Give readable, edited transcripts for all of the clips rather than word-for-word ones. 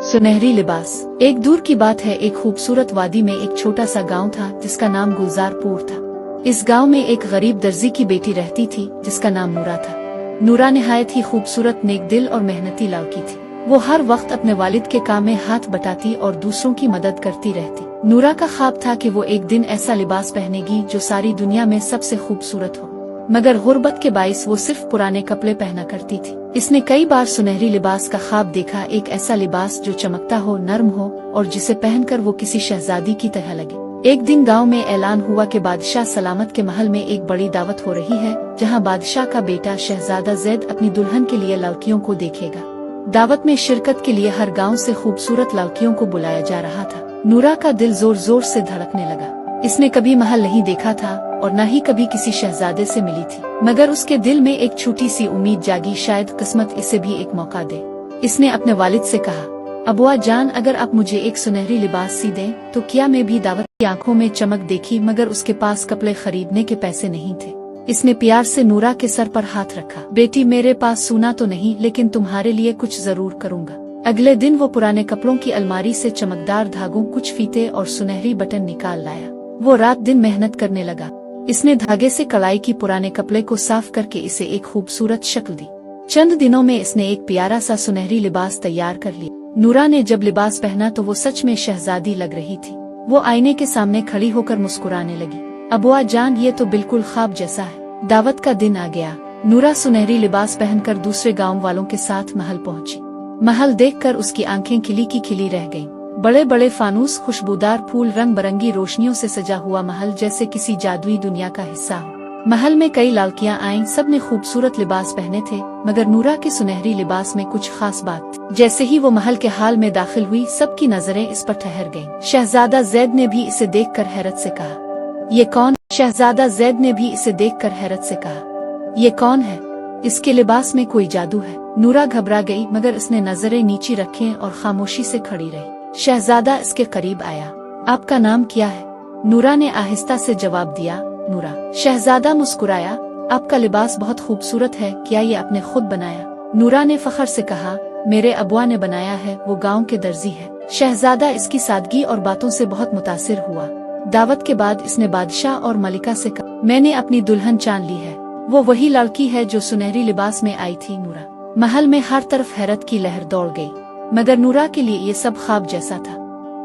सुनहरी लिबास। एक दूर की बात है, एक खूबसूरत वादी में एक छोटा सा गांव था जिसका नाम गुलजारपुर था। इस गांव में एक गरीब दर्जी की बेटी रहती थी जिसका नाम नूरा था। नूरा निहायत ही खूबसूरत, नेक दिल और मेहनती लड़की थी। वो हर वक्त अपने वालिद के काम में हाथ बटाती और दूसरों की मदद करती रहती। नूरा का ख्वाब था कि वो एक दिन ऐसा लिबास पहनेगी जो सारी दुनिया में सबसे खूबसूरत हो, मगर गुर्बत के बाइस वो सिर्फ पुराने कपड़े पहना करती थी। इसने कई बार सुनहरी लिबास का ख्वाब देखा, एक ऐसा लिबास जो चमकता हो, नर्म हो और जिसे पहनकर वो किसी शहजादी की तरह लगे। एक दिन गांव में ऐलान हुआ कि बादशाह सलामत के महल में एक बड़ी दावत हो रही है, जहां बादशाह का बेटा शहजादा जैद अपनी दुल्हन के लिए लड़कियों को देखेगा। दावत में शिरकत के लिए हर गाँव से खूबसूरत लड़कियों को बुलाया जा रहा था। नूरा का दिल जोर जोर से धड़कने लगा। इसने कभी महल नहीं देखा था और न ही कभी किसी शहजादे से मिली थी, मगर उसके दिल में एक छोटी सी उम्मीद जागी, शायद किस्मत इसे भी एक मौका दे। इसने अपने वालिद से कहा, अबुआ जान, अगर आप मुझे एक सुनहरी लिबास सी दें तो क्या? मैं भी दावत की आंखों में चमक देखी, मगर उसके पास कपड़े खरीदने के पैसे नहीं थे। इसने प्यार से नूरा के सर पर हाथ रखा। बेटी, मेरे पास सोना तो नहीं, लेकिन तुम्हारे लिए कुछ जरूर करूँगा। अगले दिन वो पुराने कपड़ों की अलमारी से चमकदार धागों, कुछ फीते और सुनहरी बटन निकाल लाया। वो रात दिन मेहनत करने लगा। इसने धागे से कलाई की पुराने कपड़े को साफ करके इसे एक खूबसूरत शक्ल दी। चंद दिनों में इसने एक प्यारा सा सुनहरी लिबास तैयार कर लिया। नूरा ने जब लिबास पहना तो वो सच में शहजादी लग रही थी। वो आईने के सामने खड़ी होकर मुस्कुराने लगी। अबुआ जान, ये तो बिल्कुल ख्वाब जैसा है। दावत का दिन आ गया। नूरा सुनहरी लिबास पहनकर दूसरे गाँव वालों के साथ महल पहुँची। महल देखकर उसकी आंखें खिली की खिली रह गईं। बड़े बड़े फानूस, खुशबूदार फूल, रंग बिरंगी रोशनियों से सजा हुआ महल जैसे किसी जादुई दुनिया का हिस्सा हो। महल में कई लड़कियां आईं, सब ने खूबसूरत लिबास पहने थे, मगर नूरा के सुनहरी लिबास में कुछ खास बात थी। जैसे ही वो महल के हाल में दाखिल हुई, सबकी नजरें इस पर ठहर गईं। शहजादा जैद ने भी इसे देखकर हैरत से कहा, ये कौन? शहजादा जैद ने भी इसे देखकर हैरत से कहा, ये कौन है? इसके लिबास में कोई जादू है। नूरा घबरा गई, मगर इसने नजरें नीची रखें और खामोशी से खड़ी रही। शहजादा इसके करीब आया। आपका नाम क्या है? नूरा ने आहिस्ता से जवाब दिया, नूरा। शहजादा मुस्कुराया, आपका लिबास बहुत खूबसूरत है, क्या ये आपने खुद बनाया? नूरा ने फख्र से कहा, मेरे अबुआ ने बनाया है, वो गांव के दर्जी है। शहजादा इसकी सादगी और बातों से बहुत मुतासिर हुआ। दावत के बाद इसने बादशाह और मलिका से कहा, मैंने अपनी दुल्हन चान ली है। वो वही लड़की है जो सुनहरी लिबास में आई थी। नूरा महल में हर तरफ हैरत की लहर दौड़ गई, मगर नूरा के लिए ये सब ख्वाब जैसा था।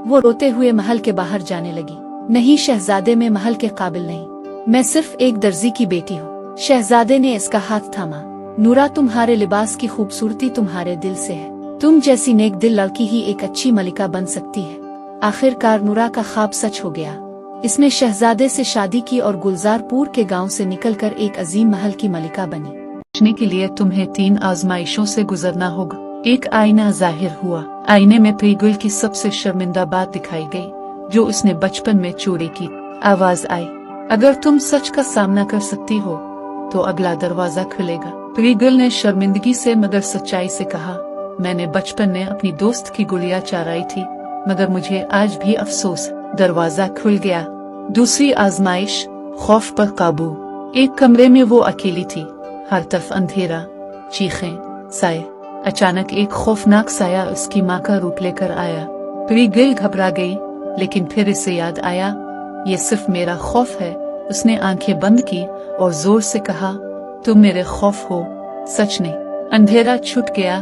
वो रोते हुए महल के बाहर जाने लगी। नहीं शहजादे, मैं महल के काबिल नहीं, मैं सिर्फ एक दर्जी की बेटी हूँ। शहजादे ने इसका हाथ थामा। नूरा, तुम्हारे लिबास की खूबसूरती तुम्हारे दिल से है। तुम जैसी नेक दिल लड़की ही एक अच्छी मलिका बन सकती है। आखिरकार नूरा का ख्वाब सच हो गया। इसने शहजादे से शादी की और गुलजारपुर के गाँव से निकलकर एक अजीम महल की मलिका बनी। पहुंचने के लिए तुम्हें 3 आजमाइशों से गुजरना होगा। एक आईना जाहिर हुआ। आईने में प्रीगुल की सबसे शर्मिंदा बात दिखाई गई जो उसने बचपन में चोरी की। आवाज आई, अगर तुम सच का सामना कर सकती हो तो अगला दरवाजा खुलेगा। प्रीगुल ने शर्मिंदगी से मगर सच्चाई से कहा, मैंने बचपन में अपनी दोस्त की गुड़िया चराई थी, मगर मुझे आज भी अफसोस। दरवाजा खुल गया। दूसरी आजमाइश, खौफ पर काबू। एक कमरे में वो अकेली थी, हर तरफ अंधेरा, चीखें, साए। अचानक एक खौफनाक साया उसकी माँ का रूप लेकर आया। प्रीगुल घबरा गई, लेकिन फिर इसे याद आया, ये सिर्फ मेरा खौफ है। उसने आंखें बंद की और जोर से कहा, तुम मेरे खौफ हो, सच नहीं। अंधेरा छूट गया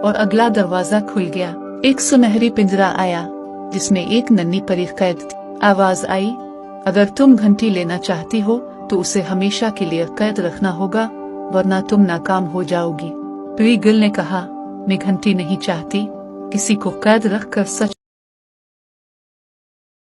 और अगला दरवाजा खुल गया। एक सुनहरी पिंजरा आया जिसमें एक नन्ही परी कैद थी। आवाज आई, अगर तुम घंटी लेना चाहती हो तो उसे हमेशा के लिए कैद रखना होगा, वरना तुम नाकाम हो जाओगी। प्रीगुल ने कहा, मैं घंटी नहीं चाहती, किसी को कैद रखकर सच